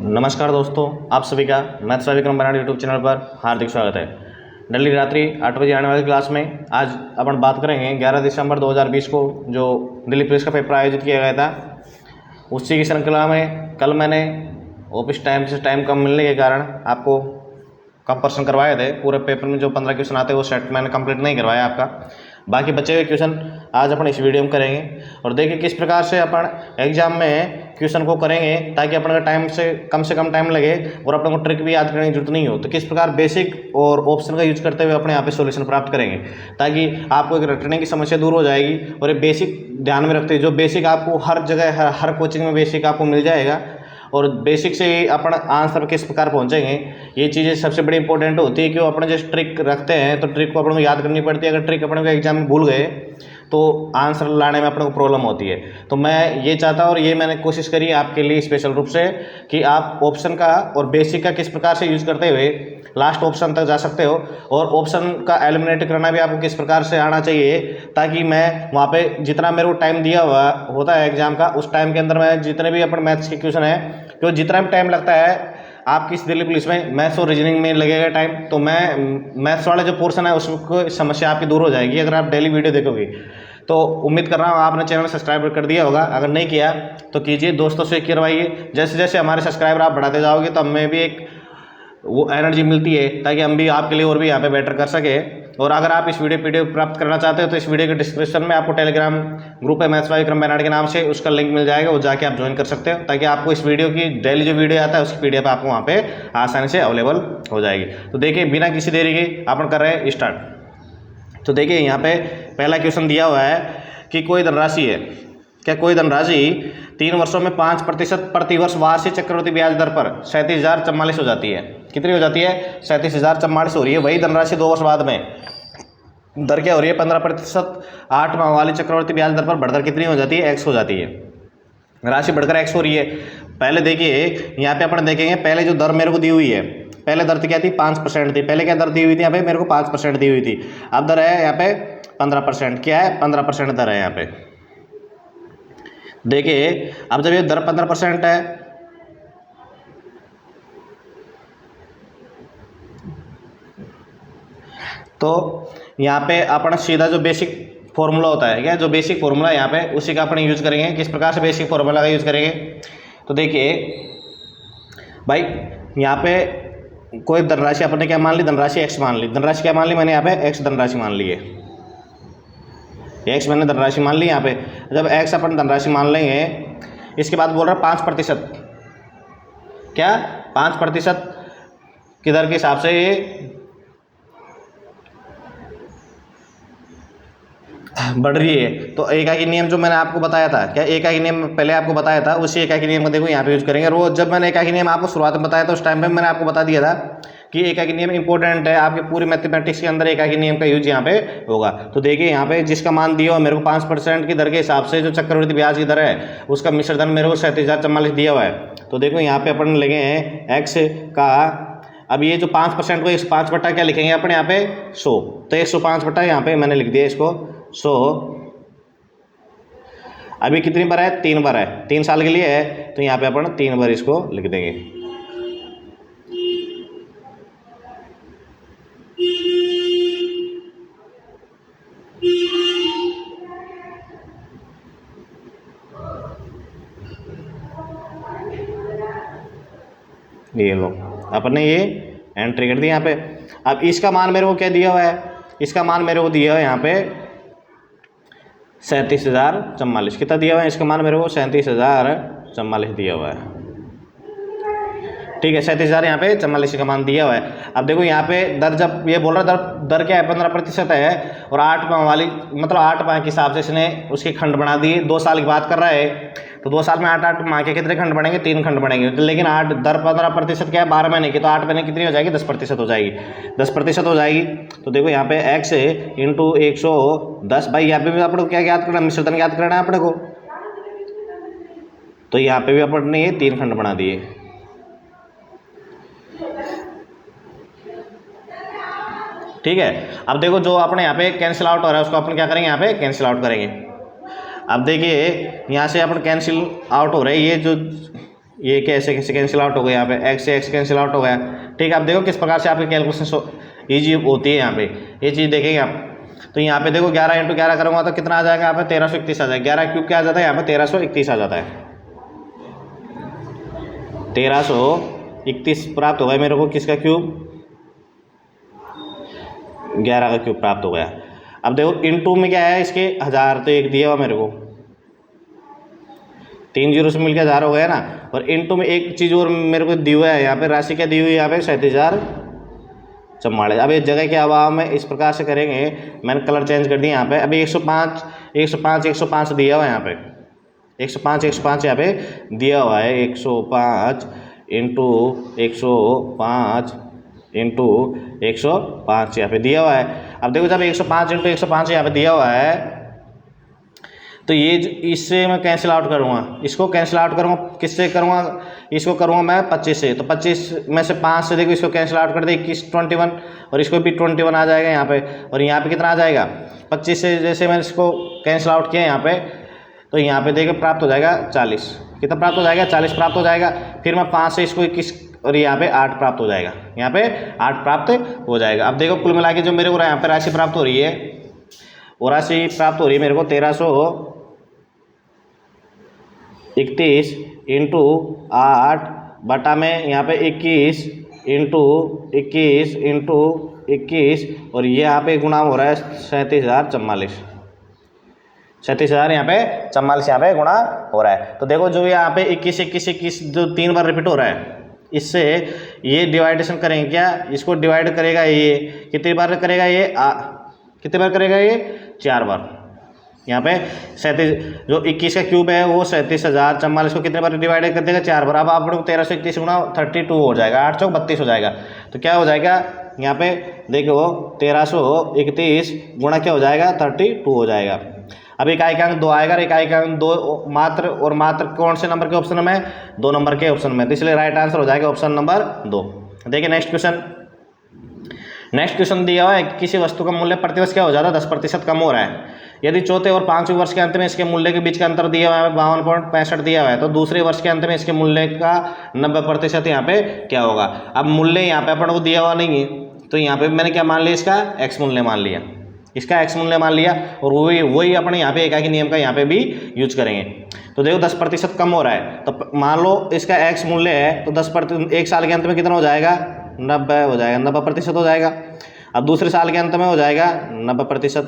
नमस्कार दोस्तों, आप सभी का मैथ्स विक्रम बनाड़ यूट्यूब चैनल पर हार्दिक स्वागत है। डेली रात्रि 8 बजे आने वाली क्लास में आज अपन बात करेंगे 11 दिसंबर 2020 को जो दिल्ली पुलिस का पेपर आयोजित किया गया था, उसी की श्रृंखला में कल मैंने ऑफिस टाइम से टाइम कम मिलने के कारण आपको कम प्रश्न करवाए थे। पूरे पेपर में जो 15 क्वेश्चन आते हैं वो सेट मैंने कंप्लीट नहीं करवाया आपका। बाकी बचे हुए क्वेश्चन आज अपन इस वीडियो में करेंगे और देखिए किस प्रकार से अपन एग्जाम में क्वेश्चन को करेंगे ताकि अपन का टाइम से कम टाइम लगे और अपन को ट्रिक भी याद करने की जरूरत नहीं हो। तो किस प्रकार बेसिक और ऑप्शन का यूज करते हुए अपने यहाँ पे सॉल्यूशन प्राप्त करेंगे ताकि आपको एक रटने की समस्या दूर हो जाएगी। और ये बेसिक ध्यान में रखते हुए जो बेसिक आपको हर जगह हर कोचिंग में बेसिक आपको मिल जाएगा और बेसिक से ही अपन आंसर किस प्रकार पहुंचेंगे, ये चीज़ें सबसे बड़ी इंपॉर्टेंट होती है। कि अपन जो ट्रिक रखते हैं तो ट्रिक को अपन को याद करनी पड़ती है। अगर ट्रिक अपन को एग्जाम में भूल गए तो आंसर लाने में अपन को प्रॉब्लम होती है। तो मैं ये चाहता हूँ और ये मैंने कोशिश करी आपके लिए स्पेशल रूप से कि आप ऑप्शन का और बेसिक का किस प्रकार से यूज करते हुए लास्ट ऑप्शन तक जा सकते हो और ऑप्शन का एलिमिनेट करना भी आपको किस प्रकार से आना चाहिए ताकि मैं वहाँ पे जितना मेरे को टाइम दिया हुआ होता है एग्जाम का, उस टाइम के अंदर मैं जितने भी अपन मैथ्स के क्वेश्चन है, क्योंकि जितना भी टाइम लगता है आपकी इस दिल्ली पुलिस में मैथ्स और रीजनिंग में लगेगा टाइम, तो मैं मैथ्स वाला जो पोर्शन है उसको समस्या आपकी दूर हो जाएगी अगर आप डेली वीडियो देखोगे। तो उम्मीद कर रहा हूँ आपने चैनल सब्सक्राइब कर दिया होगा, अगर नहीं किया तो कीजिए, दोस्तों से करवाइए। जैसे जैसे हमारे सब्सक्राइबर आप बढ़ाते जाओगे तो हमें भी एक वो एनर्जी मिलती है ताकि हम भी आपके लिए और भी यहाँ पे बेटर कर सके। और अगर आप इस वीडियो पीडीएफ प्राप्त करना चाहते हो तो इस वीडियो के डिस्क्रिप्शन में आपको टेलीग्राम ग्रुप है मैथ्स विक्रम बनाड़ के नाम से, उसका लिंक मिल जाएगा, वो जाके आप ज्वाइन कर सकते हो ताकि आपको इस वीडियो की डेली जो वीडियो आता है उसकी पीडीएफ आपको वहाँ पे आसानी से अवेलेबल हो जाएगी। तो देखिए बिना किसी देरी के अपन कर रहे हैं स्टार्ट। तो देखिए यहाँ पे पहला क्वेश्चन दिया हुआ है कि कोई धनराशि है, क्या कोई धनराशि 3 वर्षों में 5% प्रतिवर्ष वार्षिक चक्रवृद्धि ब्याज दर पर 37,044 हो जाती है। कितनी हो जाती है? 37,044 हो रही है। वही धनराशि 2 वर्ष बाद में दर क्या हो रही है? 15% 8 माह वाली चक्रवृद्धि ब्याज दर पर बढ़कर कितनी हो जाती है? x हो जाती है। राशि बढ़कर x हो रही है। पहले देखिए यहाँ पे अपन देखेंगे, पहले जो दर मेरे को दी हुई है, पहले दर क्या थी? 5% थी। पहले क्या दर दी हुई थी? यहाँ पे मेरे को 5% दी हुई थी। अब दर है यहाँ पे 15%। क्या है? 15% दर है यहाँ पे। देखिए अब जब ये दर 15% है तो यहाँ पे अपन सीधा जो बेसिक फॉर्मूला होता है, क्या जो बेसिक फॉर्मूला यहाँ पे उसी का अपन यूज करेंगे। किस प्रकार से बेसिक फॉर्मूला का यूज करेंगे? तो देखिए भाई यहाँ पे कोई धनराशि अपन ने क्या मान ली? धनराशि x मान ली। धनराशि क्या मान ली मैंने? यहाँ पे x धनराशि मान ली है। x मैंने धनराशि मान ली। यहाँ पे जब x अपन धनराशि मान लेंगे, इसके बाद बोल रहा है 5%। क्या 5% की दर के हिसाब से ये बढ़ रही है। तो एकाकी नियम जो मैंने आपको बताया था, क्या एकाकी नियम पहले आपको बताया था, उसी एकाकी नियम को देखो यहाँ पे यूज करेंगे। और जब मैंने एकाकी नियम आपको शुरुआत में बताया था उस टाइम पे मैंने आपको बता दिया था कि एकाकी नियम इंपॉर्टेंट है आपके पूरी मैथमेटिक्स के अंदर, एकाकी नियम का यूज यहाँ पे होगा। तो देखिए यहाँ पे जिसका मान दिया हुआ मेरे को 5% की दर के हिसाब से जो चक्रवृद्धि ब्याज की दर है उसका मिश्र धन मेरे को 37,044 दिया हुआ है। तो देखो यहाँ पे अपन लगे हैं x का, अब ये जो 5% को 5 बटा क्या लिखेंगे अपने यहाँ पे 100, तो 105 बटा यहाँ पे मैंने लिख दिया इसको 100। अभी कितनी बार है? 3 बार है, 3 साल के लिए है, तो यहाँ पे अपन 3 बार इसको लिख देंगे। ये लो अपन ने ये एंट्री कर दी यहाँ पे। अब इसका मान मेरे को क्या दिया हुआ है? इसका मान मेरे को दिया हुआ है यहाँ पे 37,044। कितना दिया हुआ है? इसका मान मेरे को 37,044 दिया हुआ है। ठीक है, 37,000 यहाँ पे 44 का मान दिया हुआ है। अब देखो यहाँ पे दर, जब ये बोल रहा है दर क्या है? 15% है और 8 माह वाली, मतलब 8 माह के हिसाब से इसने उसके खंड बना दिए। 2 साल की बात कर रहा है तो 2 साल में 8 माह के कितने खंड बनेंगे? 3 खंड बनेंगे। लेकिन 8 दर 15% क्या है? 12 महीने की, तो 8 महीने कितनी हो जाएगी? 10% हो जाएगी। 10% हो जाएगी। तो देखो यहाँ पे x इंटू 110। भाई यहाँ पे भी अपन को क्या याद करना? मिश्र धन याद करना है अपने को। तो यहाँ पे भी अपन ने ये 3 खंड बना दिए। ठीक है, अब देखो जो अपने यहाँ पे कैंसिल आउट हो रहा है उसको अपन क्या करेंगे? यहाँ पे कैंसिल आउट करेंगे। अब देखिए यहाँ से अपन कैंसिल आउट हो रहे हैं, ये जो ये कैसे कैसे कैंसिल आउट हो गया, यहाँ पे x से x कैंसिल आउट हो गया। ठीक है, अब देखो किस प्रकार से आपकी कैलकुलेशन ईजी होती है। यहाँ पे ये चीज़ देखेंगे आप। तो यहाँ पे देखो 11 × 11 करूँगा तो कितना आ जाएगा, यहाँ पे 1331 आ जाएगा। 11 क्यूब क्या आ जाता है, यहाँ पे 1331 आ जाता है। 1331 प्राप्त हो गया मेरे को, किसका क्यूब, 11 का क्यूब प्राप्त हो गया। अब देखो इनटू में क्या है इसके 1000, तो एक दिया हुआ मेरे को, 3 जीरो से मिलकर 1000 हो गया ना। और इनटू में एक चीज़ और मेरे को दी हुआ है, यहाँ पे राशि क्या दी हुई है, यहाँ पे 37,044। अब इस जगह के अभाव में इस प्रकार से करेंगे, मैंने कलर चेंज कर दिया यहाँ पे। अभी 105 दिया हुआ है यहाँ पे, 105 यहाँ पे दिया हुआ है। 105 इंटू 105 इंटू 105 यहाँ पे दिया हुआ है। अब देखो जब 105 इंटू 105 यहाँ पे दिया हुआ है, तो ये इससे मैं कैंसिल आउट करूँगा, इसको कैंसिल आउट करूँगा, किससे करूँगा, इसको करूँगा मैं 25 से। तो 25 में से 5 से देखो इसको कैंसिल आउट कर दे, 21 21, और इसको भी 21 आ जाएगा यहाँ पे। और यहाँ पे कितना आ जाएगा, 25 से जैसे मैंने इसको कैंसिल आउट किया यहाँ पे, तो यहाँ पे देखो प्राप्त हो जाएगा 40। कितना प्राप्त हो जाएगा, 40 प्राप्त हो जाएगा। फिर मैं 5 से इसको 21, और यहाँ पे 8 प्राप्त हो जाएगा, यहाँ पे 8 प्राप्त हो जाएगा। अब देखो कुल मिला के जो मेरे को यहाँ पे राशि प्राप्त हो रही है, वो राशि प्राप्त हो रही है मेरे को 1331 इंटू 8 बटा में यहाँ पे 21 इंटू 21 और ये यहाँ पे गुणा हो रहा है 37,044। 37,000 यहाँ पे 44 यहाँ पे गुणा हो रहा है। तो देखो जो यहाँ पे 21 जो 3 बार रिपीट हो रहा है, इससे ये डिवाइडेशन करेंगे क्या, इसको डिवाइड करेगा ये कितनी बार करेगा, ये कितनी बार करेगा, ये 4 बार। यहाँ पे 37 जो 21 का क्यूब है वो 37,044 को कितने बार डिवाइड कर देगा, 4 बार। अब आप लोग 1331 गुणा 32 हो जाएगा, 8 चौक 32 हो जाएगा। तो क्या हो जाएगा यहाँ पे देखो 1331 गुणा क्या हो जाएगा, 32 हो जाएगा। अब इकाइकांक 2 आएगा, इकाइकांक 2 मात्र और मात्र कौन से नंबर के ऑप्शन में, 2 नंबर के ऑप्शन में, तो इसलिए राइट आंसर हो जाएगा ऑप्शन नंबर 2। देखिए नेक्स्ट क्वेश्चन दिया हुआ है, किसी वस्तु का मूल्य प्रतिवर्ष क्या हो जाता है, 10% कम हो रहा है। यदि चौथे और 5वें वर्ष के अंत में इसके मूल्य के बीच का अंतर दिया हुआ है 52.65 दिया हुआ है, तो दूसरे वर्ष के अंत में इसके मूल्य का 90% यहाँ पे क्या होगा। अब मूल्य यहाँ पे अपन को दिया हुआ नहीं है, तो यहाँ पे मैंने क्या मान लिया, इसका x मूल्य मान लिया, इसका x मूल्य मान लिया, और वही अपने यहाँ पे एकाकी नियम का यहाँ पे भी यूज करेंगे। तो देखो 10% कम हो रहा है, तो मान लो इसका x मूल्य है, तो 10% एक साल के अंत में कितना हो जाएगा, 90 हो जाएगा, 90% हो जाएगा। अब दूसरे साल के अंत में हो जाएगा 90%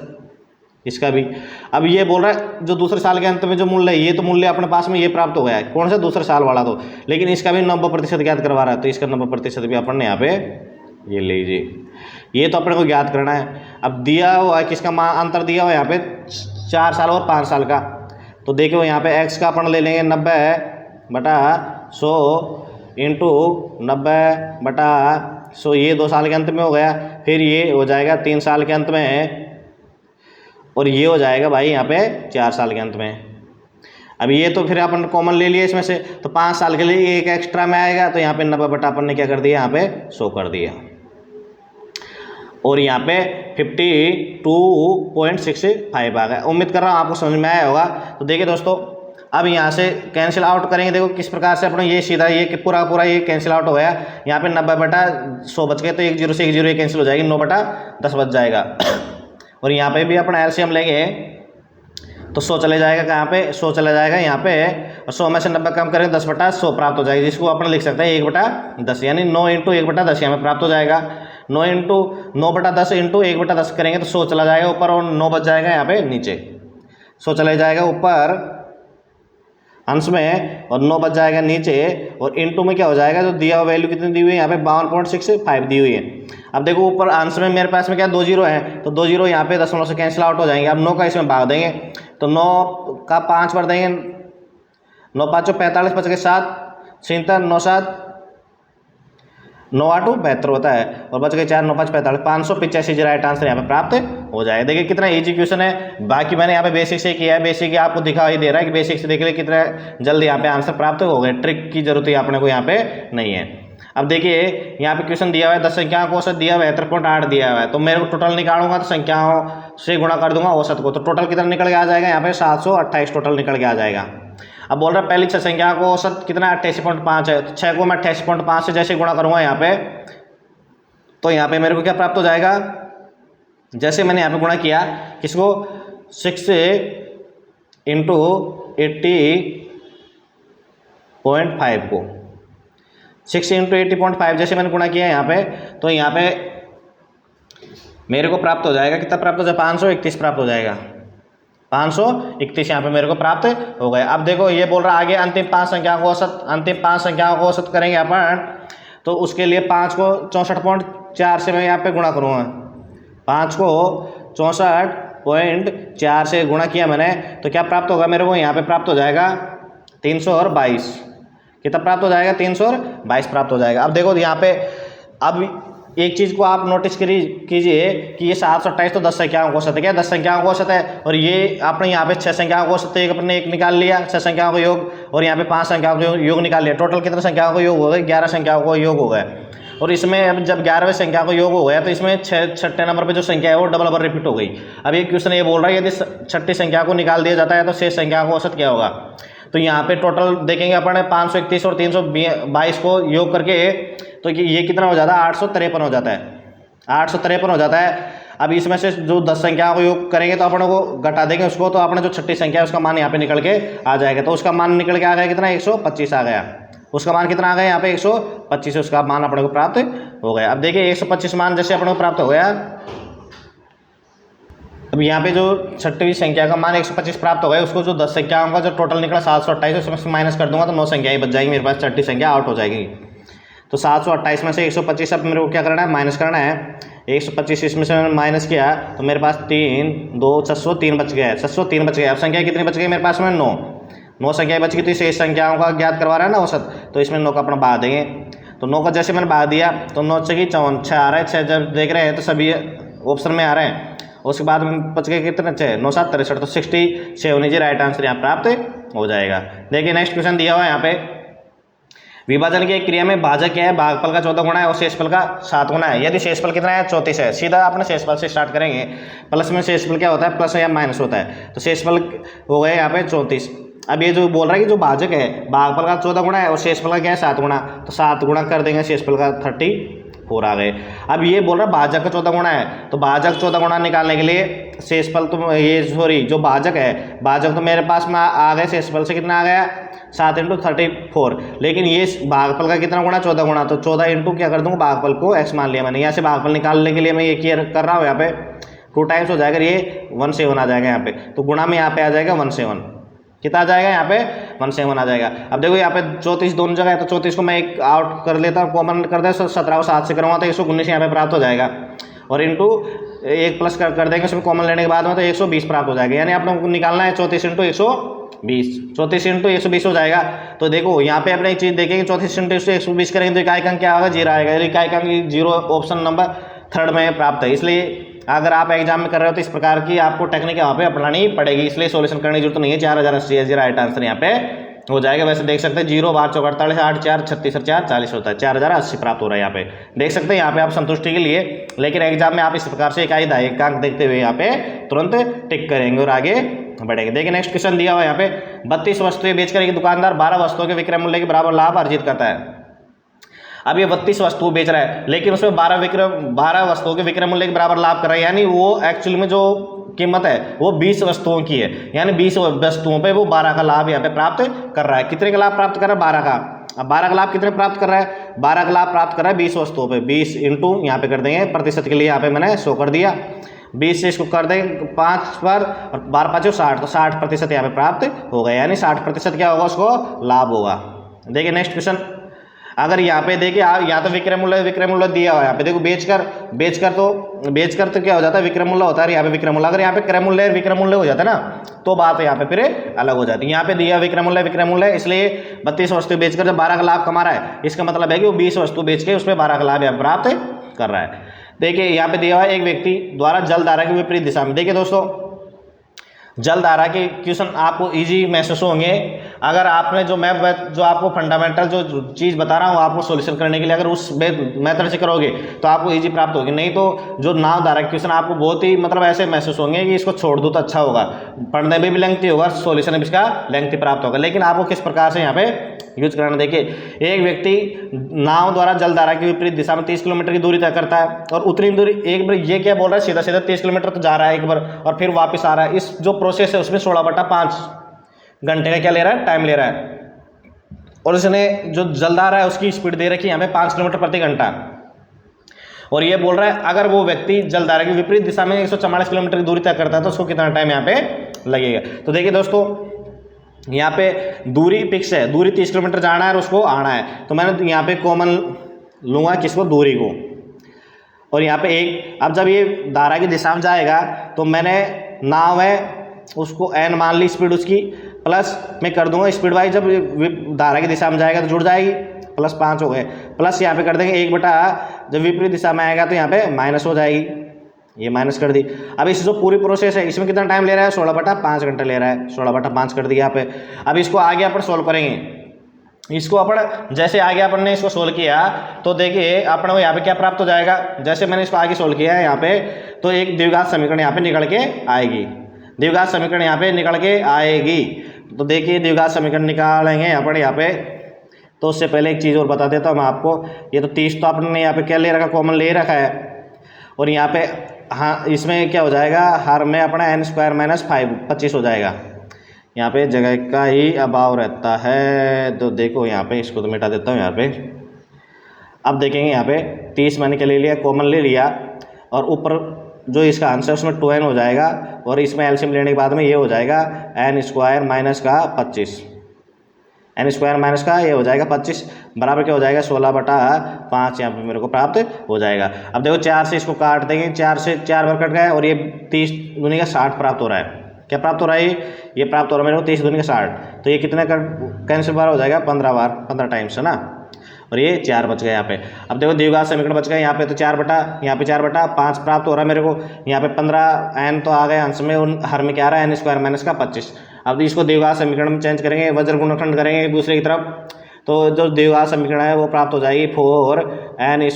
इसका भी। अब ये बोल रहा है जो दूसरे साल के अंत में जो मूल्य है, ये तो मूल्य अपने पास में ये प्राप्त हो गया है, कौन सा, दूसरे साल वाला, तो लेकिन इसका भी 90% ज्ञात करवा रहा है, तो इसका 90% भी अपन ने यहाँ पे ये लीजिए, ये तो अपने को ज्ञात करना है। अब दिया हुआ है किसका अंतर दिया हुआ है यहाँ पे 4 साल और 5 साल का, तो देखो यहाँ पे x का अपन ले लेंगे 90/100 इंटू 90/100, ये 2 साल के अंत में हो गया। फिर ये हो जाएगा 3 साल के अंत में, और ये हो जाएगा भाई यहाँ पे 4 साल के अंत में। अब ये तो फिर अपन कॉमन ले लिए इसमें से, तो 5 साल के लिए एक एक्स्ट्रा में आएगा, तो यहाँ पे 90 अपन ने क्या कर दिया, यहाँ पे 100 कर दिया, और यहाँ पे 52.65 आ गया। उम्मीद कर रहा हूँ आपको समझ में आया होगा। तो देखिए दोस्तों, अब यहाँ से कैंसिल आउट करेंगे, देखो किस प्रकार से अपना ये सीधा ये पूरा ये कैंसिल आउट हो गया। यहाँ पे 90/100 बच गए, तो 1 0 से 1 0 ये कैंसिल हो जाएगी, 9/10 बच जाएगा। और यहाँ पे भी अपना एलसीएम लेंगे, तो 100 चले जाएगा, कहाँ पे 100 चला जाएगा यहाँ पे, और 100 में से 90 कम करेंगे 10/100 प्राप्त हो जाएगी, जिसको अपन लिख सकते हैं 1/10, यानी 9 × 1/10 यहाँ में प्राप्त हो जाएगा। 9/10 इंटू 1/10 करेंगे तो 100 चला जाएगा ऊपर, और 9 बच जाएगा यहाँ पे नीचे, 100 चला जाएगा ऊपर अंश में, और 9 बच जाएगा नीचे, और इनटू में क्या हो जाएगा, जो दिया हुआ वैल्यू कितनी दी हुई है यहाँ पे 52.65 दी हुई है। अब देखो ऊपर अंश में मेरे पास में क्या 2 0 है, तो 2 0 यहाँ पे दशमलव से कैंसिल आउट हो जाएंगे। अब 9 का इसमें भाग देंगे, तो 9 का 5 बार देंगे, 9 5 45 बच गए 7 76 9 7 9 8 72 होता है, और बच गए 4 9 5 45 585 राइट आंसर यहाँ पे प्राप्त हो जाएगा। देखिए कितना इजी क्वेश्चन है। बाकी मैंने यहाँ पे बेसिक से किया है, बेसिक आपको दिखा ही दे रहा है कि बेसिक से देख ले कितना जल्दी यहाँ पे आंसर प्राप्त हो गए, ट्रिक की जरूरत ही अपने को यहाँ पे नहीं है। अब देखिए यहाँ पे क्वेश्चन दिया हुआ है 10 संख्याओं को औसत दिया हुआ है 73.8 दिया हुआ है, तो मेरे को टोटल निकालूंगा तो संख्याओं से गुणा कर दूंगा औसत को, तो टोटल कितना निकल के आ जाएगा यहाँ पे 728 टोटल निकल के आ जाएगा। अब बोल रहा है पहली 6 संख्या को औसत कितना 88.5 है, तो 6 को मैं 88.5 से जैसे गुणा करूँगा यहाँ पे, तो यहाँ पे मेरे को क्या प्राप्त हो जाएगा, जैसे मैंने यहाँ पे गुणा किया किसको 6 इंटू 80.5 को, 6 इंटू 80.5 जैसे मैंने गुणा किया यहाँ पे, तो यहाँ पे मेरे को प्राप्त हो जाएगा, कितना प्राप्त हो जाएगा 531 प्राप्त हो जाएगा, 531 यहाँ पे मेरे को प्राप्त हो गया। अब देखो ये बोल रहा है आगे अंतिम 5 संख्याओं को औसत, अंतिम 5 संख्याओं को औसत करेंगे अपन, तो उसके लिए 5 को 64.4 से मैं यहाँ पे गुणा करूँगा, 5 को 64.4 से गुणा किया मैंने, तो क्या प्राप्त होगा मेरे को यहाँ पे प्राप्त हो जाएगा 322, कितना प्राप्त हो जाएगा 322 प्राप्त हो जाएगा। अब देखो यहाँ पे अब एक चीज़ को आप नोटिस कीजिए कि ये 728 तो 10 संख्याओं का औसत है, क्या 10 संख्याओं का औसत है, और ये आपने यहाँ पे 6 संख्याओं का औसत एक अपने एक निकाल लिया 6 संख्याओं का योग, और यहाँ पे 5 संख्याओं का योग निकाल लिया, टोटल कितने संख्याओं का योग हो गए 11 संख्याओं का योग हो गया। और इसमें अब जब 11वें संख्या का योग हो गया तो इसमें छठे नंबर पे जो संख्या है वो डबल डबल रिपीट हो गई। अब ये क्वेश्चन ये बोल रहा है यदि छठी संख्या को निकाल दिया जाता है तो शेष संख्या का औसत क्या होगा, तो यहाँ पे टोटल देखेंगे अपन 531 और 322 को योग करके, तो ये कितना हो जाता है 853 हो जाता है, 853 हो जाता है। अब इसमें से जो 10 संख्याओं को योग करेंगे तो अपन को घटा देंगे उसको, तो अपने जो छठी संख्या है उसका मान यहाँ पे निकल के आ जाएगा, तो उसका मान निकल के आ गया कितना 125 आ गया, उसका मान कितना आ गया यहाँ पे 125 है, उसका मान अपने को प्राप्त हो गया। अब देखिए 125 मान जैसे अपने को प्राप्त हो गया, अब यहाँ पे जो छठवीं संख्या का मान 125 प्राप्त हो गया, उसको जो 10 संख्याओं का जो टोटल निकला 728 उसमें से माइनस कर दूंगा तो 9 संख्याएं बच जाएंगी मेरे पास, छठी संख्या आउट हो जाएगी। तो 728 में से 125 अब मेरे को क्या करना है माइनस करना है, 125 इसमें से मैंने माइनस किया तो मेरे पास 3 2 603 बच गया है, 603 बच गया। अब संख्या कितनी बच गई मेरे पास में 9 संख्याएं बच गई, तो शेष संख्याओं का ज्ञात करवा रहा है ना औसत, तो इसमें 9 का अपना भाग देंगे, तो 9 का जैसे मैंने भाग दिया तो 9 से 6 आ रहा है, 6 जब देख रहे हैं तो सभी ऑप्शन में आ रहे हैं, उसके बाद बच गए कितने 6 9 7 63, तो 67 होनी चाहिए राइट आंसर यहाँ प्राप्त हो जाएगा। देखिए नेक्स्ट क्वेश्चन दिया हुआ है यहाँ पे, विभाजन की एक क्रिया में भाजक क्या है, भागफल का 14 गुना है और शेषफल का 7 गुना है। यदि शेषफल कितना है 34 है, सीधा अपने शेषफल से स्टार्ट करेंगे, प्लस में शेषफल क्या होता है प्लस या माइनस होता है, तो शेषफल हो गए यहाँ पे 34। अब ये जो बोल रहा है कि जो भाजक है भागफल का 14 गुना है और शेषफल का क्या है 7 गुना, तो 7 गुना कर देंगे शेषफल का 34 आ गए। अब ये बोल रहा है भाजक का 14 गुना है, तो भाजक 14 गुना निकालने के लिए शेषफल तो ये सॉरी जो भाजक है, भाजक तो मेरे पास में आ गए, शेषफल से कितना आ गया 7 इंटू 34, लेकिन ये भागफल का कितना गुना 14 गुना, तो 14 इंटू क्या कर दूंगा भागफल को x मान लिया मैंने, यहाँ से भागफल निकालने के लिए मैं ये कर रहा हूँ, यहाँ पे 2 टाइम्स हो जाएगा, ये 17 आ जाएगा यहाँ पे, तो गुणा में यहाँ पे आ जाएगा 17, कितना आ जाएगा यहाँ पे 17 आ जाएगा। अब देखो यहाँ पे 34 दोनों जगह है, तो 34 को मैं एक आउट कर लेता हूँ, कॉमन कर दे, 17 को 7 से करूँगा तो 119 यहाँ पे प्राप्त हो जाएगा, और इंटू एक प्लस कर देंगे उसमें कॉमन लेने के बाद में तो 120 प्राप्त हो जाएगा, यानी आप लोगों को निकालना है 34 इंटू 120, 34 इंटू 120 हो जाएगा। तो देखो यहाँ पे अपने एक चीज़ देखेंगे 34 इंटू 120 करेंगे तो इकाई अंक क्या होगा 0 आएगा, इकाई अंक 0 ऑप्शन नंबर 3 में प्राप्त है। इसलिए अगर आप एग्जाम में कर रहे हो तो इस प्रकार की आपको टेक्निक यहाँ पे अपनानी पड़ेगी, इसलिए सॉल्यूशन करने की जरूरत नहीं है। 4080 राइट आंसर यहाँ पे हो जाएगा। वैसे देख सकते हैं 0 12 4 48 8 4 36 और 4 40 होता है, 4080 प्राप्त हो रहा है यहाँ पे, देख सकते हैं यहाँ पे आप संतुष्टि के लिए। लेकिन एग्जाम में आप इस प्रकार से इकाई दायिकांक देखते हुए यहाँ पे तुरंत टिक करेंगे और आगे बढ़ेंगे। देखिए नेक्स्ट क्वेश्चन दिया हुआ है यहाँ पे, 32 वस्तुएं बेचकर एक दुकानदार 12 वस्तुओं के विक्रय मूल्य के बराबर लाभ अर्जित करता है। अब ये 32 वस्तु बेच रहा है, लेकिन उसमें 12 वस्तुओं के विक्रय मूल्य के बराबर लाभ कर रहा है, यानी वो एक्चुअली में जो कीमत है वो 20 वस्तुओं की है, यानी 20 वस्तुओं पे वो 12 का लाभ यहाँ पे प्राप्त कर रहा है। कितने का लाभ प्राप्त कर रहा है 12 का। अब 12 का लाभ कितने प्राप्त कर रहा है, 12 का लाभ प्राप्त कर रहा है 20 वस्तुओं पे, 20 इंटू यहाँ पे कर देंगे प्रतिशत के लिए, यहाँ पे मैंने 100 कर दिया, 20 से इसको कर देंगे 5 पर और 12 5 60, तो 60% यहाँ पे प्राप्त हो गया, यानी 60% क्या होगा उसको लाभ होगा। देखिए नेक्स्ट क्वेश्चन, अगर यहाँ पे देखिए यहाँ तो विक्रय मूल्य दिया हुआ है, यहाँ पे देखो बेचकर तो क्या हो जाता है विक्रय मूल्य होता है, यहाँ पे विक्रय मूल्य, अगर यहाँ पे क्रय मूल्य हो जाता है ना तो बात यहाँ पे फिर अलग हो जाती है। यहाँ पे दिया विक्रय मूल्य, इसलिए 32 वस्तु बेचकर जब 12 का लाभ कमा रहा है, इसका मतलब है कि वो 20 वस्तु बेच के उसमें 12 का लाभ यहाँ प्राप्त कर रहा है। देखिए यहाँ पे दिया हुआ है एक व्यक्ति द्वारा जल धारा की विपरीत दिशा में। देखिए दोस्तों जल धारा के क्वेश्चन आपको इजी महसूस होंगे, अगर आपने जो मैं जो आपको फंडामेंटल जो चीज़ बता रहा हूँ आपको सॉल्यूशन करने के लिए अगर उस मेथड से करोगे तो आपको इजी प्राप्त होगी, नहीं तो जो नाव धारा क्वेश्चन आपको बहुत ही मतलब ऐसे महसूस होंगे कि इसको छोड़ दूँ तो अच्छा होगा, पढ़ने में भी लेंथी होगा, सॉल्यूशन भी इसका लेंथी प्राप्त होगा। लेकिन आपको किस प्रकार से यहाँ पे यूज करना, देखिए एक व्यक्ति नाव द्वारा जलधारा की विपरीत दिशा में 30 किलोमीटर की दूरी तय करता है और उतनी दूरी एक बार ये क्या बोल रहा है, सीधा सीधा 30 किलोमीटर तो जा रहा है एक बार और फिर वापस आ रहा है। इस जो प्रोसेस है उसमें 16/5 घंटे का क्या ले रहा है, टाइम ले रहा है। और इसने जो जलधारा है उसकी स्पीड दे रखी है हमें 5 किलोमीटर प्रति घंटा, और ये बोल रहा है अगर वो व्यक्ति जलधारा की विपरीत दिशा में 144 किलोमीटर की दूरी तय करता है तो उसको कितना टाइम यहाँ पे लगेगा। तो देखिए दोस्तों यहाँ पे दूरी फिक्स है, दूरी 30 किलोमीटर जाना है और उसको आना है, तो मैंने यहाँ पे कॉमन लूँगा किसको, दूरी को। और यहाँ पे एक, अब जब ये धारा की दिशा में जाएगा तो मैंने नाव है उसको n मान ली स्पीड उसकी, प्लस मैं कर दूंगा स्पीड वाइज, जब धारा की दिशा में जाएगा तो जुड़ जाएगी, +5 हो गए, प्लस यहाँ पे कर देंगे 1/, जब विपरीत दिशा में आएगा तो यहाँ पे माइनस हो जाएगी, ये माइनस कर दी। अब इस जो पूरी प्रोसेस है इसमें कितना टाइम ले रहा है, 16/5 घंटे ले रहा है, 16/5 कर दिया यहाँ पे। अब इसको आगे अपन सोल्व करेंगे, इसको अपन जैसे आगे अपन ने इसको सोल्व किया तो देखिए अपन को यहाँ पे क्या प्राप्त हो जाएगा, जैसे मैंने इसको आगे सोल्व किया है यहाँ पे तो एक द्विघात समीकरण यहाँ पे निकल के आएगी, द्विघात समीकरण यहाँ पे निकल के आएगी। तो देखिए द्विघात समीकरण निकालेंगे अपन यहाँ पे, तो उससे पहले एक चीज़ और बता देता हूँ मैं आपको, ये तो 30 तो आपने यहाँ पे क्या ले रखा, कॉमन ले रखा है, और यहाँ पे हाँ इसमें क्या हो जाएगा, हर में अपना n² - 5 25 हो जाएगा, यहाँ पे जगह का ही अभाव रहता है। तो देखो यहाँ पे इसको तो मिटा देता हूँ यहाँ पे। अब देखेंगे यहाँ पे 30 मैंने क्या ले लिया, कॉमन ले लिया, और ऊपर जो इसका आंसर उसमें 2n हो जाएगा, और इसमें एलसीएम लेने के बाद में ये हो जाएगा n² - 25, n² - का ये हो जाएगा 25 बराबर क्या हो जाएगा 16/5 यहाँ पे मेरे को प्राप्त हो जाएगा। अब देखो 4 से इसको काट देंगे, 4 से 4 बार कट गया और ये 30 दूनी का 60 प्राप्त हो रहा है। क्या प्राप्त हो रहा है, ये प्राप्त हो रहा है मेरे को 30 दूनी का 60, तो ये कितने का कैंसिल बार हो जाएगा 15 बार, 15 टाइम्स है ना, और ये 4 बच गए यहाँ पे। अब देखो द्विघात समीकरण बच गए यहाँ पे, तो 4/, यहाँ पे 4/5 प्राप्त हो रहा है मेरे को, यहाँ पे 15 n तो आ गए अंश में, उन हर में क्या आ रहा है n² - का 25। अब इसको द्विघात समीकरण में चेंज करेंगे, वज्र गुणनखंड करेंगे एक दूसरे की तरफ, तो जो द्विघात समीकरण है वो प्राप्त हो जाएगी 4n² -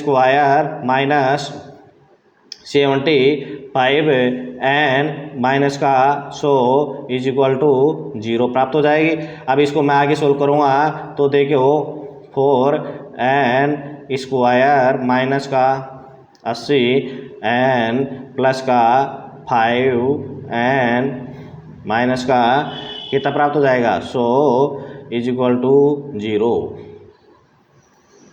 75n - का 100 = 0 प्राप्त हो जाएगी। अब इसको मैं आगे सोल्व करूँगा तो देखो 4n² - का 80 n प्लस का 5n माइनस का कितना प्राप्त हो जाएगा 100 = 0।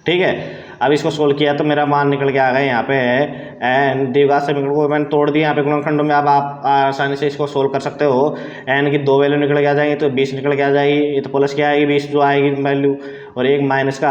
ठीक है, अब इसको सोल्व किया तो मेरा मान निकल के आ गया यहाँ पे n, द्विघात समीकरण को मैंने तोड़ दिया यहाँ पे गुणनखंडों में। अब आप आसानी से इसको सोल्व कर सकते हो, n की 2 वैल्यू निकल के आ जाएंगी, तो 20 निकल के आ जाएगी, ये तो प्लस क्या आएगी 20 जो आएगी वैल्यू, और एक माइनस का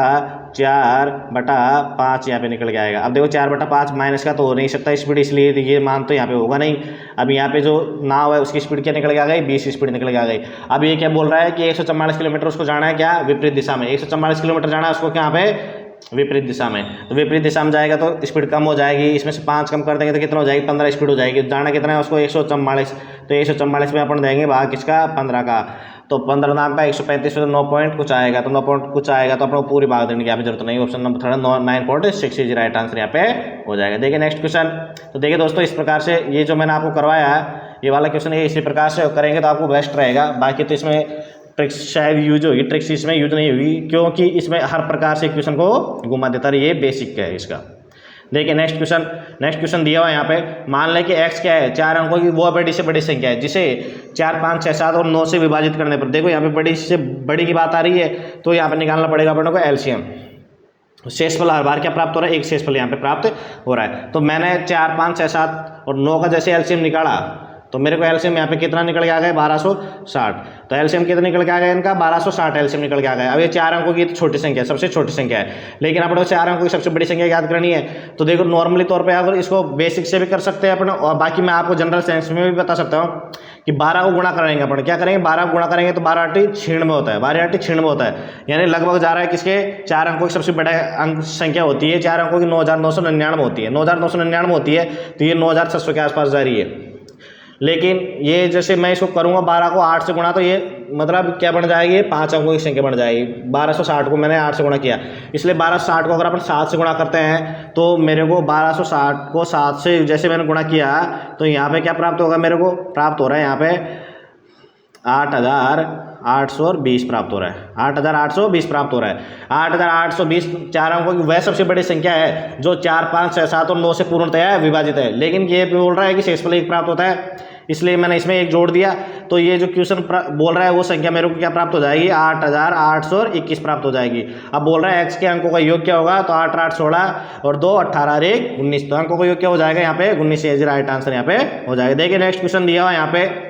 4/5 यहाँ पे निकल के आएगा। अब देखो 4/5 माइनस का तो हो नहीं सकता स्पीड, इसलिए ये मान तो यहाँ पे होगा नहीं। अब यहाँ पे जो नाव है उसकी स्पीड क्या निकल के आ गई, 20 स्पीड निकल के आ गई। अब ये क्या बोल रहा है कि 144 किलोमीटर उसको जाना है, क्या विपरीत दिशा में 144 किलोमीटर जाना है उसको, क्या पे विपरीत दिशा में। तो विपरीत दिशा में जाएगा तो स्पीड कम हो जाएगी, इसमें से 5 कम कर देंगे तो कितना हो जाएगी 15 स्पीड हो जाएगी। जाना कितना है उसको 144, तो 144 में अपन देंगे भाग किसका 15 का, तो 15 नाम का 135 में 9 पॉइंट कुछ आएगा, तो 9 पॉइंट कुछ आएगा तो अपने पूरी भाग देने की यहाँ पे जरूरत नहीं। Option number 9.6 is right answer यहाँ पे हो जाएगा। देखिए नेक्स्ट क्वेश्चन। तो देखिए दोस्तों इस प्रकार से ये जो मैंने आपको करवाया है ये वाला क्वेश्चन ये इसी प्रकार से करेंगे तो आपको बेस्ट रहेगा। बाकी तो इसमें ट्रिक्स शायद यूज होगी, ट्रिक्स इसमें यूज नहीं होगी क्योंकि इसमें हर प्रकार से क्वेश्चन को घुमा देता है, ये बेसिक है इसका। देखिए नेक्स्ट क्वेश्चन दिया हुआ है यहाँ पे। मान लें कि x क्या है 4 अंकों की वो बड़ी से बड़ी संख्या है जिसे 4, 5, 6, 7 और 9 से विभाजित करने पर, देखो यहाँ पे बड़ी से बड़ी की बात आ रही है तो यहाँ पे निकालना पड़ेगा अपने को एलसीएम। शेषफल हर बार क्या प्राप्त हो रहा है, एक शेषफल यहाँ पे प्राप्त हो रहा है। तो मैंने 4, 5, 6, 7 और 9 का जैसे एलसीएम निकाला तो मेरे को एलसीएम यहाँ पे कितना निकल के आ गया 1260। तो एलसीएम कितना निकल के आ गया इनका 1260 एलसीएम निकल के आ गया। अब ये 4 अंकों की तो छोटी संख्या है, सबसे छोटी संख्या है, लेकिन अपने को 4 अंकों की सबसे बड़ी संख्या याद करनी है। तो देखो नॉर्मली तौर पे अगर इसको बेसिक से भी कर सकते हैं अपन, और बाकी मैं आपको जनरल साइंस में भी बता सकता हूँ कि 12 को गुणा करेंगे अपन, क्या करेंगे 12 को गुणा करेंगे तो 12 8 96 होता है, 12 8 96 होता है, यानी लगभग जा रहा है किसके 4 अंकों की सबसे बड़ा अंक संख्या होती है 4 अंकों की 9999 होती है, 9999 होती है, तो ये 9600 के आसपास जा रही है। लेकिन ये जैसे मैं इसको करूँगा 12 को 8 से गुणा तो ये मतलब क्या बन जाएगी, 5 अंकों की संख्या बन जाएगी। 1260 को मैंने 8 से गुणा किया, इसलिए 1260 को अगर अपन 7 से गुणा करते हैं तो मेरे को 1260 को 7 से जैसे मैंने गुणा किया तो यहाँ पे क्या प्राप्त होगा, मेरे को प्राप्त हो रहा है यहाँ पे 8,820 प्राप्त हो रहा है। 8,820 प्राप्त हो रहा है। 8,820 4 अंकों की वह सबसे बड़ी संख्या है जो 4, 5, 6, 7 और 9 से पूर्णतया विभाजित है। लेकिन ये बोल रहा है कि शेषफल 1 प्राप्त होता है, इसलिए मैंने इसमें 1 जोड़ दिया। तो ये जो क्वेश्चन बोल रहा है वो संख्या मेरे को क्या प्राप्त हो जाएगी, 8,821 प्राप्त हो जाएगी। अब बोल रहा है x के अंकों का योग क्या होगा, तो 8, 8, 16 और 2, 18 और 1, 19। तो अंकों का योग क्या हो जाएगा यहाँ पे 19, ये राइट आंसर यहाँ पे हो जाएगा। देखिए नेक्स्ट क्वेश्चन दिया हुआ यहाँ पे,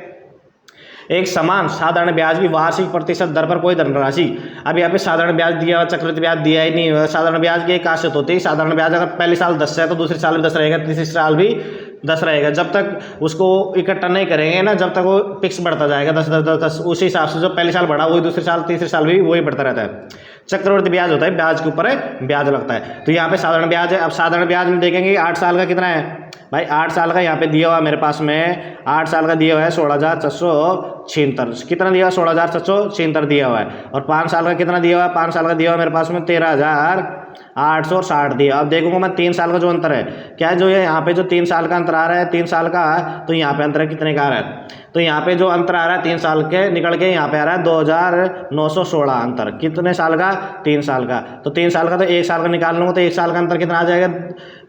एक समान साधारण ब्याज की वार्षिक प्रतिशत दर पर कोई धनराशि। अब यहाँ पे साधारण ब्याज दिया हुआ, चक्रवृद्धि ब्याज दिया ही नहीं हुआ। साधारण ब्याज की एक खासियत होती है, साधारण ब्याज अगर पहले साल 10 है तो दूसरे साल भी 10 रहेगा, तीसरे साल भी 10 रहेगा। जब तक उसको इकट्ठा नहीं करेंगे ना, जब तक वो फिक्स बढ़ता जाएगा 10, 10, 10, 10। उसी हिसाब से जो पहले साल बढ़ा वही दूसरे साल, तीसरे साल भी वही बढ़ता रहता है। चक्रवृद्धि ब्याज होता है, ब्याज के ऊपर ब्याज लगता है। तो यहाँ पे साधारण ब्याज है। अब साधारण ब्याज में देखेंगे 8 साल का कितना है भाई, 8 साल का यहाँ पे दिया हुआ मेरे पास में 8 साल का दिया हुआ है 16,476। कितना दिया हुआ, 16,476 दिया हुआ है। और 5 साल का कितना दिया हुआ है, 5 साल का दिया हुआ है मेरे पास में 13,860 दिया। अब देखूंगा मैं 3 साल का जो अंतर है, क्या जो ये यहाँ पे जो 3 साल का अंतर आ रहा है 3 साल का, तो यहाँ पे अंतर कितने का आ रहा है, तो यहाँ पे जो अंतर आ रहा है 3 साल के निकल के यहाँ पे आ रहा है 2,916 अंतर। कितने साल का, 3 साल का। तो 3 साल का तो 1 साल का निकाल लूँगा तो 1 साल का अंतर कितना आ जाएगा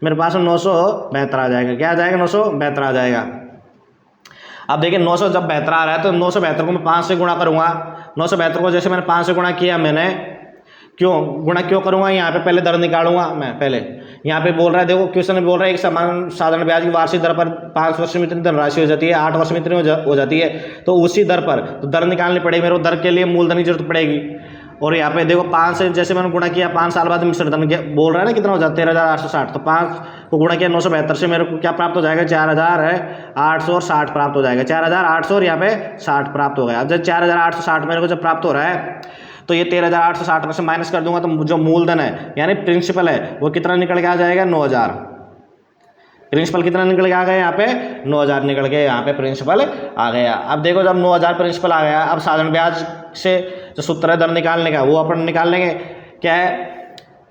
मेरे पास में 972 आ जाएगा। क्या आ जाएगा, 972 आ जाएगा। अब देखिए 900 जब 72 आ रहा है तो 972 को मैं 5 से गुणा करूँगा। 972 को जैसे मैंने 5 से गुणा किया, मैंने गुणा क्यों करूँगा, यहाँ पे पहले दर निकालूंगा मैं। पहले यहाँ पे बोल रहा है, देखो क्वेश्चन में बोल रहा है एक समान साधारण ब्याज की वार्षिक दर पर 5 वर्ष में इतनी धनराशि हो जाती है, 8 वर्ष में इतनी हो जाती है। तो उसी दर पर तो दर निकालनी पड़ेगी मेरे को, दर के लिए मूलधन की जरूरत पड़ेगी। और यहाँ पे देखो 5 से जैसे मैंने गुणा किया, 5 साल बाद मिश्र धन बोल रहा है ना कितना हो जाता है 13,860। तो 5 को गुणा किया 972 से, मेरे को क्या प्राप्त हो जाएगा 4,860 प्राप्त हो जाएगा। 4,800 और यहाँ पे 60 प्राप्त हो गया। अब जब 4,860 मेरे को जब प्राप्त हो रहा है तो ये 13,860 में से माइनस कर दूंगा तो जो मूलधन है यानी प्रिंसिपल है वो कितना निकल के आ जाएगा, 9,000। प्रिंसिपल कितना निकल के आ गया यहाँ पे, 9,000 निकल के यहाँ पे प्रिंसिपल आ गया। अब देखो जब 9,000 प्रिंसिपल आ गया, अब साधारण ब्याज से जो सूत्र है दर निकालने का वो अपन निकाल लेंगे। क्या है,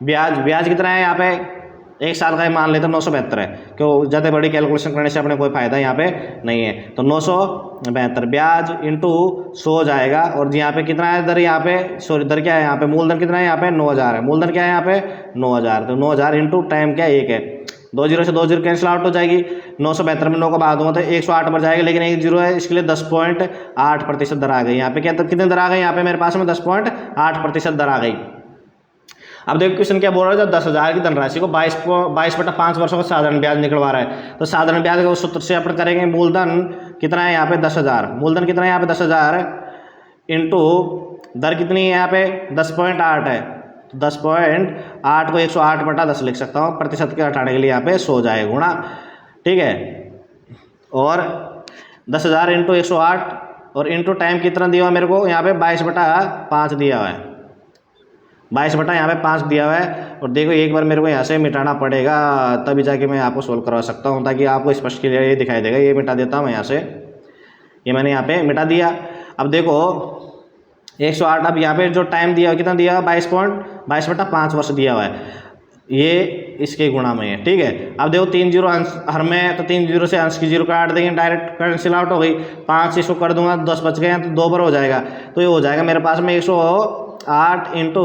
ब्याज कितना है यहाँ पे, 1 साल का मान लेते 972 है, क्यों ज़्यादा बड़ी कैलकुलेशन करने से अपने कोई फायदा यहाँ पे नहीं है। तो 972 ब्याज इंटू 100 जाएगा। और यहाँ पे कितना है दर, यहाँ पे सॉरी दर क्या है यहाँ पे, मूलधन कितना है यहाँ पे 9,000 है। मूलधन क्या है यहाँ पे 9,000। तो 9,000 इंटू टाइम क्या 1 है, 2 जीरो से 2 जीरो कैंसिल आउट हो जाएगी। 972 में 9 का भाग दूंगा तो 108 पर जाएगा, लेकिन 1 जीरो है इसके लिए 10.8% दर आ गई। यहाँ पे क्या कितने दर आ गई, यहाँ पे मेरे पास में 10.8% दर आ गई। अब देखो क्वेश्चन क्या बोल रहा है, जब 10,000 की धनराशि को 22/5 वर्षों का साधारण ब्याज निकलवा रहा है, तो साधारण ब्याज का सूत्र से अपन करेंगे मूलधन कितना है यहाँ पे 10,000। मूलधन कितना है यहाँ पे 10,000 इंटू दर कितनी है यहाँ पे 10.8 है। तो 10.8 को 108/10 लिख सकता हूँ, प्रतिशत के हटाने के लिए यहाँ पे 100 जाएगा गुणा, ठीक है। और 10,000 इंटू 108 और इंटू टाइम कितना दिया हुआ मेरे को यहाँ पे 22/5 दिया हुआ है, 22 यहाँ पे 5 दिया हुआ है। और देखो एक बार मेरे को यहाँ से मिटाना पड़ेगा तभी जाके मैं आपको सोल्व करवा सकता हूँ, ताकि आपको स्पष्ट क्लियर ये दिखाई देगा। ये मिटा देता हूँ मैं यहाँ से, ये मैंने यहाँ पे मिटा दिया। अब देखो 108, अब यहाँ पे जो टाइम दिया हुआ कितना दिया हुआ 22/5 वर्ष दिया हुआ है, ये इसके गुणा में है, ठीक है। अब देखो 3 जीरो अंश हर में, तो 3 जीरो से अंश की जीरो काट देंगे, डायरेक्ट कैंसिल आउट हो गई। 5 इसको कर दूंगा 10 बच गए, तो 2 बार हो जाएगा। तो ये हो जाएगा मेरे पास में 108 इंटू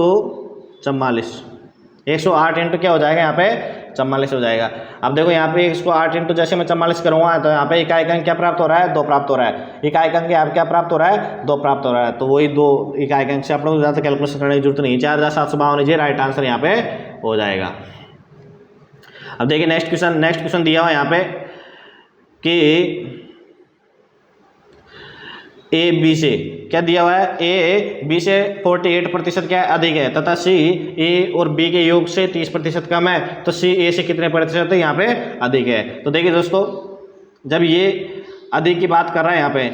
44, 108 इंटू क्या हो जाएगा यहाँ पे 44 हो जाएगा। अब देखो यहाँ पे इसको 8 इंटू जैसे मैं 44 करूँगा तो यहाँ पे इकाई अंक क्या प्राप्त हो रहा है 2 प्राप्त हो रहा है। इकाई अंक यहाँ पे क्या प्राप्त हो रहा है 2 प्राप्त हो रहा है। तो वही 2 इकाई अंक से आप लोग ज़्यादा कैलकुलेशन करने की जरूरत नहीं, 4,752 राइट आंसर यहाँ पे हो जाएगा। अब देखिए नेक्स्ट क्वेश्चन दिया हुआ यहाँ पे कि ए बी से क्या दिया हुआ है, ए बी से 48% क्या अधिक है तथा सी ए और बी के योग से 30% कम है, तो सी ए से कितने प्रतिशत यहाँ पे अधिक है। तो देखिए दोस्तों, जब ये अधिक की बात कर रहा है यहाँ पे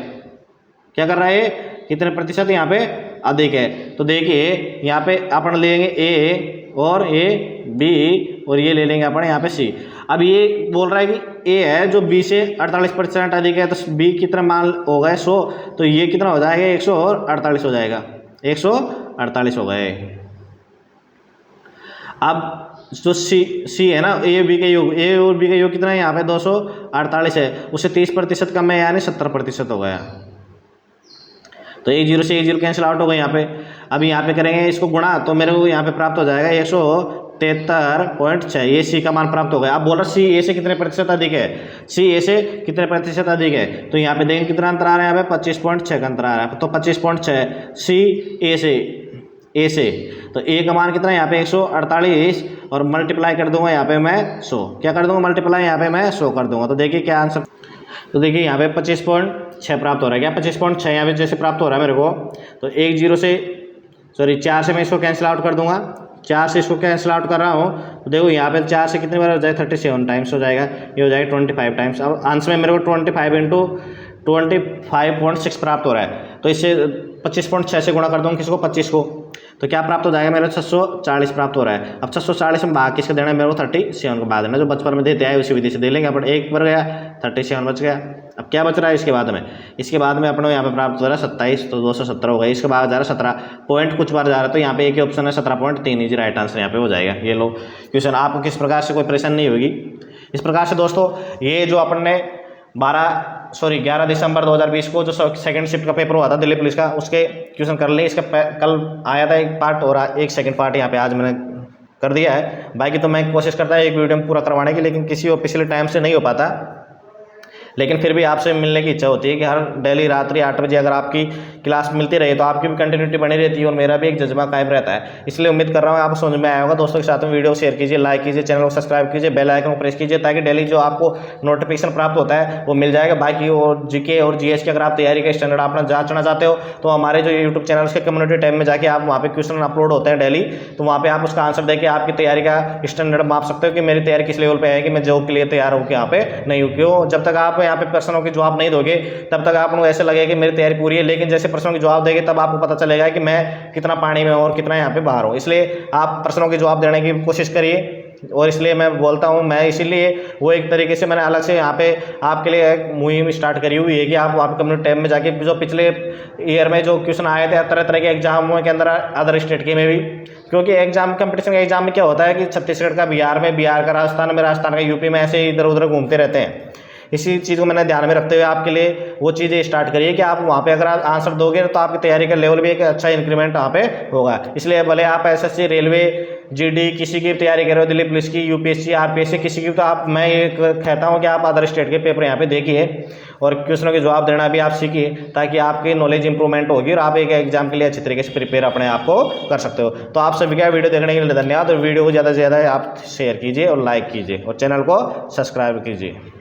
क्या कर रहा है, कितने प्रतिशत यहाँ पे अधिक है। तो देखिए यहाँ पे अपन लेंगे ए और ए बी और ये ले लेंगे अपन यहाँ पे सी। अब ये बोल रहा है कि ए है जो बी से 48% अधिक है, तो बी कितना मान हो गए 100, तो ये कितना हो जाएगा 100 और 48 हो जाएगा, 148 हो गए। अब जो सी है ना, ए बी के योग, ए और बी का योग कितना है यहाँ पे 248 है, उससे 30% कम है यानी 70% हो गया। तो 1 0 से 1 0 कैंसिल आउट हो गए यहाँ पे। अब यहाँ पे करेंगे इसको गुणा, तो मेरे को यहाँ पे प्राप्त हो जाएगा 173.6, ये सी का मान प्राप्त हो गया। अब बोल रहा सी ए से कितने प्रतिशत अधिक है, सी ए से कितने प्रतिशत अधिक है, तो यहाँ पे देखेंगे कितना अंतर आ रहा है, यहाँ पे 25.6 का अंतर आ रहा है। तो 25.6 सी ए से तो ए का मान कितना है यहाँ पे 148 और मल्टीप्लाई कर दूंगा यहाँ पे मैं 100, क्या कर दूंगा मल्टीप्लाई यहाँ पे मैं 100 कर दूंगा। तो देखिए क्या आंसर, तो देखिए यहाँ पे 25.6 प्राप्त हो रहा है, क्या 25.6 यहाँ पे जैसे प्राप्त हो रहा है मेरे को। तो 4 से मैं इसको कैंसिल आउट कर दूंगा, 4 से इसको कैंसिल आउट कर रहा हूँ, तो देखो यहाँ पे 4 से कितने बार हो जाए 37 टाइम्स हो जाएगा, ये हो जाएगा 25 टाइम्स। अब आंसर में मेरे को 25 प्राप्त हो रहा है, तो इससे 25.6 से गुणा कर दूँगा किसको 25 को, तो क्या प्राप्त हो जाएगा मेरा 640 प्राप्त हो रहा है। अब 640 में भाग किसका देना है मेरे को 37 को भाग देना, जो बचपन में देते आए उसी विधि से दे लेंगे अपन। 1 पर गया 37 बच गया। अब क्या बच रहा है इसके बाद में, इसके बाद में अपने यहाँ पे प्राप्त हो रहा है 27, तो 217 हो गया। इसके बाद जा रहा है 17 पॉइंट कुछ बार जा रहा है, तो यहाँ पे एक ही ऑप्शन है 17.3 इजी राइट आंसर यहाँ पे हो जाएगा। ये लो क्वेश्चन, आपको किस प्रकार से कोई परेशानी नहीं होगी। इस प्रकार से दोस्तों ये जो अपन ने 11 दिसंबर 2020 को जो सेकंड शिफ्ट का पेपर हुआ था दिल्ली पुलिस का, उसके क्वेश्चन कर लिए। इसका कल आया था एक पार्ट और एक सेकंड पार्ट यहाँ पे आज मैंने कर दिया है। बाकी तो मैं कोशिश करता है एक वीडियो में पूरा करवाने की, लेकिन किसी पिछले टाइम से नहीं हो पाता। लेकिन फिर भी आपसे मिलने की इच्छा होती है कि हर डेली रात्रि 8 बजे अगर आपकी क्लास मिलती रहे तो आपकी भी कंटिन्यूटी बनी रहती है और मेरा भी एक जज्बा कायम रहता है। इसलिए उम्मीद कर रहा हूँ आपको समझ में आया होगा। दोस्तों के साथ में वीडियो शेयर कीजिए, लाइक कीजिए, चैनल को सब्सक्राइब कीजिए, बेल आइकन को प्रेस कीजिए, ताकि डेली जो आपको नोटिफिकेशन प्राप्त होता है वो मिल जाएगा। बाकी और जीके और जीएस की अगर आप तैयारी का स्टैंडर्ड अपना जांचना चाहते हो तो हमारे जो यूट्यूब चैनल के कम्युनिटी टैब में जाके आप वहाँ पे क्वेश्चन अपलोड होते हैं डेली, तो वहाँ पे आप उसका आंसर देके आपकी तैयारी का स्टैंडर्ड माप सकते हो कि मेरी तैयारी किस लेवल पे है, कि मैं जॉब के लिए तैयार हूँ कि यहाँ पे नहीं हूँ। क्यों, जब तक आप यहाँ पे प्रश्नों के जवाब नहीं दोगे तब तक आपको ऐसे लगेगा कि मेरी तैयारी पूरी है, लेकिन जैसे प्रश्नों के जवाब देंगे तब आपको पता चलेगा कि मैं कितना पानी में हूं और कितना यहाँ पे बाहर हूँ। इसलिए आप प्रश्नों के जवाब देने की कोशिश करिए। और इसलिए मैं बोलता हूँ, मैं इसीलिए वो एक तरीके से मैंने अलग से यहाँ पे आपके लिए एक मुहिम स्टार्ट करी हुई है कि आप वहाँ पे कम्युनिटी टैब में जाके जो पिछले ईयर में जो क्वेश्चन आए थे तरह तरह के एग्जामों के अंदर अदर स्टेट के में भी, क्योंकि एग्जाम कंपटीशन के एग्जाम में क्या होता है कि छत्तीसगढ़ का बिहार में, बिहार का राजस्थान में, राजस्थान का यूपी में, ऐसे इधर उधर घूमते रहते हैं। इसी चीज़ को मैंने ध्यान में रखते हुए आपके लिए वो चीज़ें स्टार्ट करिए कि आप वहाँ पे अगर आप आंसर दोगे तो आपकी तैयारी का लेवल भी एक अच्छा इंक्रीमेंट वहाँ पे होगा। इसलिए भले आप एसएससी, रेलवे, जीडी किसी की तैयारी कर रहे हो, दिल्ली पुलिस की, यूपीएससी, आरपीएससी किसी की, तो आप, मैं ये कहता हूँ कि आप अदर स्टेट के पेपर यहाँ पे देखिए और क्वेश्चनों के जवाब देना भी आप सीखिए, ताकि आपकी नॉलेज इंप्रूवमेंट होगी और आप एक एग्जाम के लिए अच्छी तरीके से प्रिपेयर अपने आप को कर सकते हो। तो आप सभी का वीडियो देखने के लिए धन्यवाद, और वीडियो को ज़्यादा से ज़्यादा आप शेयर कीजिए और लाइक कीजिए और चैनल को सब्सक्राइब कीजिए।